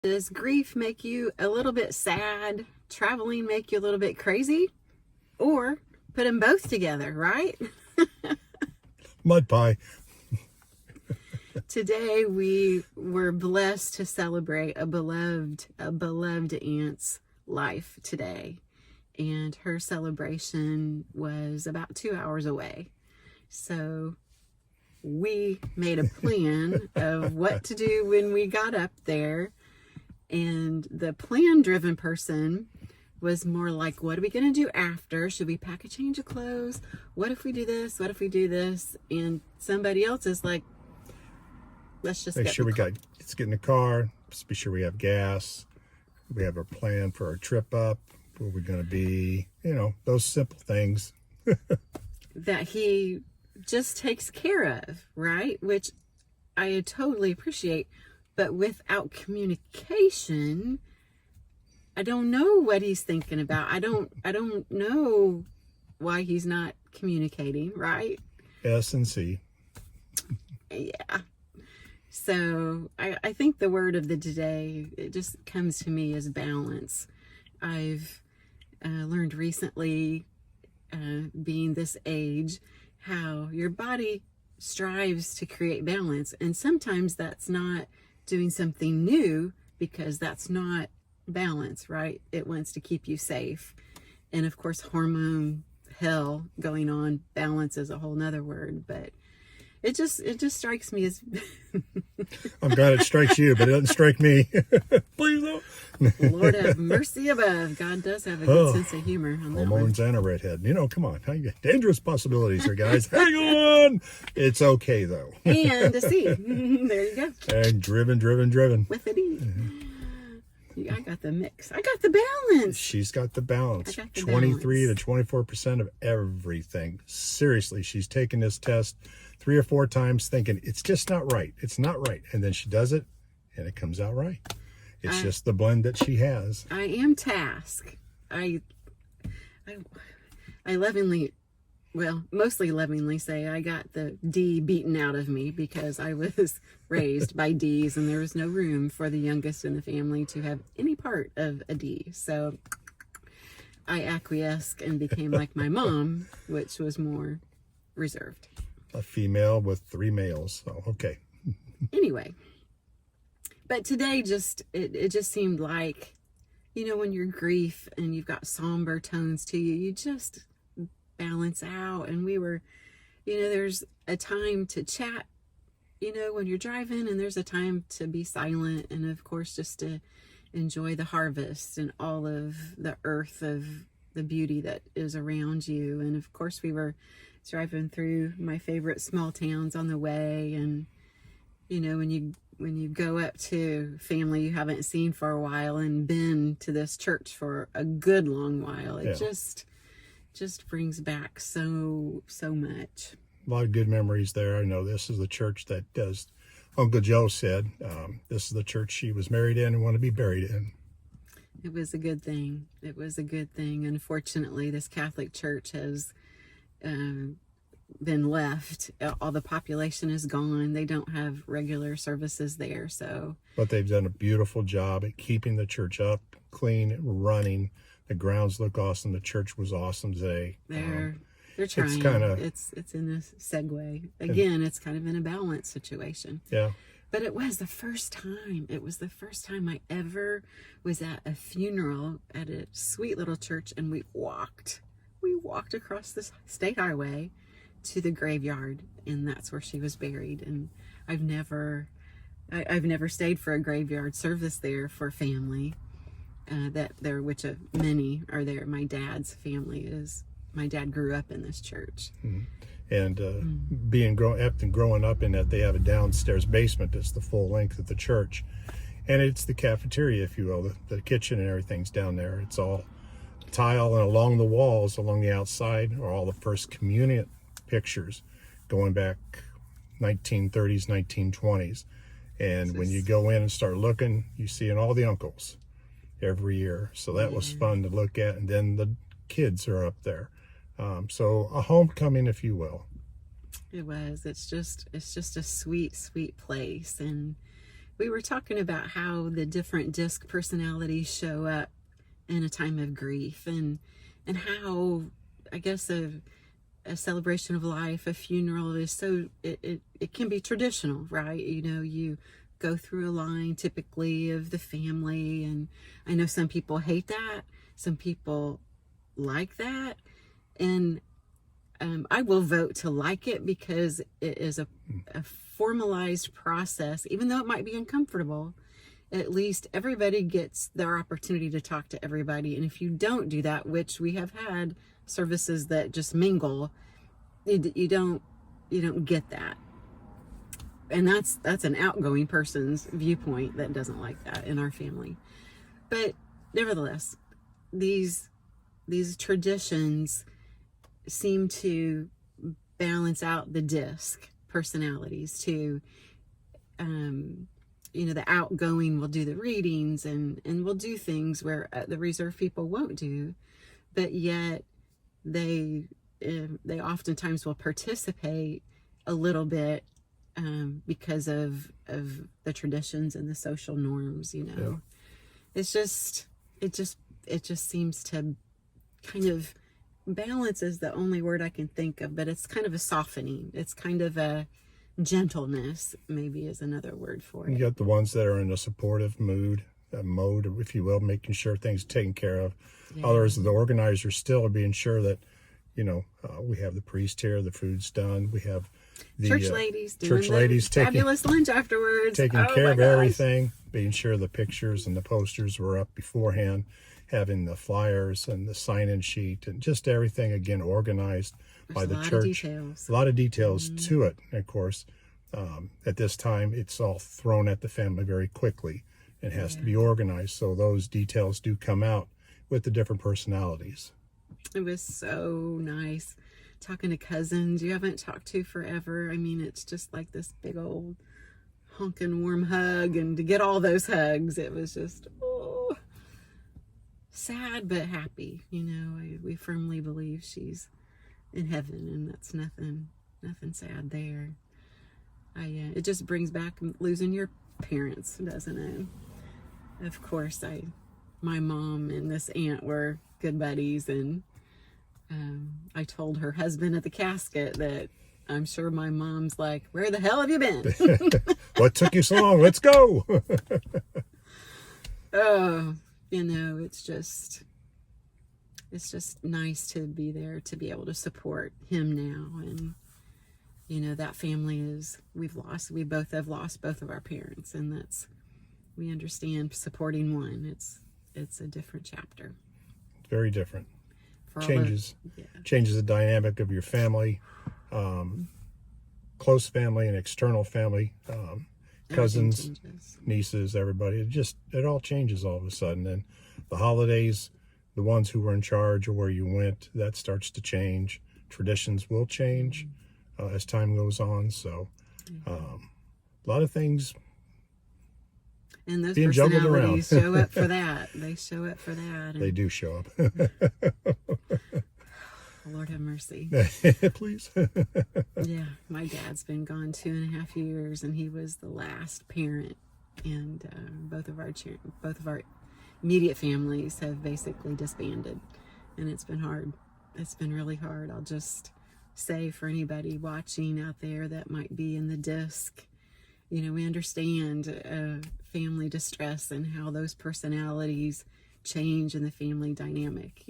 Does grief make you a little bit sad? Traveling make you a little bit crazy? Or put them both together, right? Mud pie. Today we were blessed to celebrate a beloved aunt's life today. And her celebration was about 2 hours away. So we made a plan of what to do when we got up there. And the plan-driven person was more like, what are we going to do after? Should we pack a change of clothes? What if we do this? What if we do this? And somebody else is like, let's just let's get in the car. Let's be sure we have gas. We have a plan for our trip up. Where we're going to be, those simple things. That he just takes care of, right? Which I totally appreciate. But without communication, I don't know what he's thinking about. I don't know why he's not communicating, right? S and C. Yeah. So I think the word of the day, it just comes to me as balance. I've learned recently, being this age, how your body strives to create balance. And sometimes that's not doing something new, because that's not balance, right? It wants to keep you safe. And of course, hormone hell going on. Balance is a whole nother word, but it just strikes me as I'm glad it strikes you, but it doesn't strike me. Please don't. Lord have mercy above. God does have a good sense of humor on that one. Hormones and a redhead. Come on. Dangerous possibilities here, guys. Hang on. It's okay, though. And a C. There you go. And driven. With a D. I got the mix. I got the balance. She's got the balance. I got the 23 balance. to 24% of everything. Seriously, she's taken this test 3 or 4 times thinking it's just not right. It's not right. And then she does it and it comes out right. It's just the blend that she has. I am task. I lovingly, well, mostly lovingly say I got the D beaten out of me, because I was raised by D's and there was no room for the youngest in the family to have any part of a D. So I acquiesced and became like my mom, which was more reserved. A female with 3 males. So, okay. Anyway, but today it just seemed like, when you're grief and you've got somber tones to you, you just balance out. And we were, there's a time to chat, when you're driving, and there's a time to be silent, and of course just to enjoy the harvest and all of the earth of the beauty that is around you. And of course we were driving through my favorite small towns on the way, and when you go up to family you haven't seen for a while and been to this church for a good long while, it just brings back so much. A lot of good memories there. I know this is the church that, as Uncle Joe said, this is the church she was married in and wanted to be buried in. It was a good thing. It was a good thing. Unfortunately, this Catholic church has been left. All the population is gone. They don't have regular services there. But they've done a beautiful job at keeping the church up, clean, running. The grounds look awesome. The church was awesome today. They're trying. It's in a segue. Again, it's kind of in a balance situation. Yeah. But it was the first time. It was the first time I ever was at a funeral at a sweet little church, and we walked across the state highway to the graveyard, and that's where she was buried. And I've never stayed for a graveyard service there for family which many are there. My dad's family is. My dad grew up in this church. And growing up in that, they have a downstairs basement that's the full length of the church, and it's the cafeteria, if you will. The kitchen and everything's down there. It's all tile, and along the walls, along the outside, are all the first communion pictures going back 1930s, 1920s. And when you go in and start looking, you see in all the uncles every year. So that was fun to look at. And then the kids are up there. So a homecoming, if you will. It was. It's just a sweet, sweet place. And we were talking about how the different disc personalities show up in a time of grief, and how, I guess, a celebration of life, a funeral is so, it can be traditional, right? You know, you go through a line typically of the family, and I know some people hate that, some people like that, and I will vote to like it, because it is a formalized process. Even though it might be uncomfortable, at least everybody gets their opportunity to talk to everybody. And if you don't do that, which we have had services that just mingle, you don't get that. And that's an outgoing person's viewpoint that doesn't like that in our family. But nevertheless, these traditions seem to balance out the disc personalities to, the outgoing will do the readings and will do things where the reserved people won't do, but yet they oftentimes will participate a little bit, because of the traditions and the social norms. Yeah. It just seems to kind of, balance is the only word I can think of, but it's kind of a softening. It's kind of a gentleness, maybe, is another word for it. You got the ones that are in a supportive mode, if you will, making sure things are taken care of. Yeah. Others, the organizers, still are being sure that, we have the priest here, the food's done, we have the church ladies doing fabulous lunch afterwards, taking care of everything, being sure the pictures and the posters were up beforehand, having the flyers and the sign-in sheet, and just everything, again, organized by the church. A lot of details to it. And of course, at this time, it's all thrown at the family very quickly. It has to be organized, so those details do come out with the different personalities. It was so nice talking to cousins you haven't talked to forever. I mean, it's just like this big old honking warm hug, and to get all those hugs, it was just, sad but happy. We firmly believe she's in heaven, and that's nothing sad there. It just brings back losing your parents, doesn't it? Of course, my mom and this aunt were good buddies, and I told her husband at the casket that I'm sure my mom's like, "Where the hell have you been? What took you so long? Let's go." Oh, it's just nice to be there, to be able to support him now. And that family we both have lost both of our parents, and we understand supporting one. It's a different chapter. Very different. Changes the dynamic of your family, close family and external family, cousins, nieces, everybody. It all changes all of a sudden. And the holidays, the ones who were in charge or where you went, that starts to change. Traditions will change as time goes on. So a lot of things. And those personalities show up for that. They show up for that. They do show up. Lord have mercy. Please. Yeah, my dad's been gone 2.5 years, and he was the last parent. And both of our immediate families have basically disbanded, and it's been hard. It's been really hard. I'll just say, for anybody watching out there that might be in the disc, we understand family distress and how those personalities change in the family dynamic.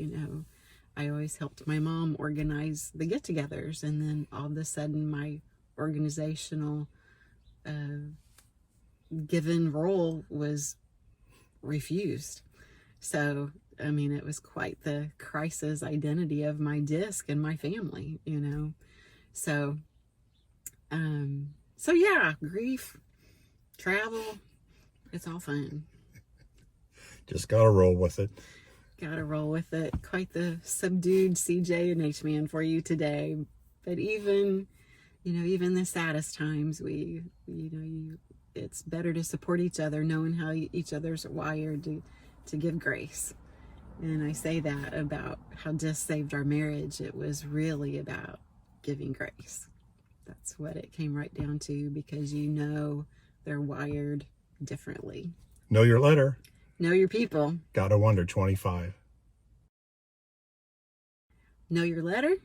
I always helped my mom organize the get-togethers, and then all of a sudden my organizational given role was refused. So, it was quite the crisis identity of my disc and my family, So, yeah, grief, travel, it's all fun. Just gotta roll with it. Gotta roll with it. Quite the subdued CJ and H man for you today. But even the saddest times, it's better to support each other, knowing how each other's wired to give grace. And I say that about how disc saved our marriage. It was really about giving grace. That's what it came right down to, because they're wired differently. Know your letter. Know your people. Gotta wonder 25. Know your letter?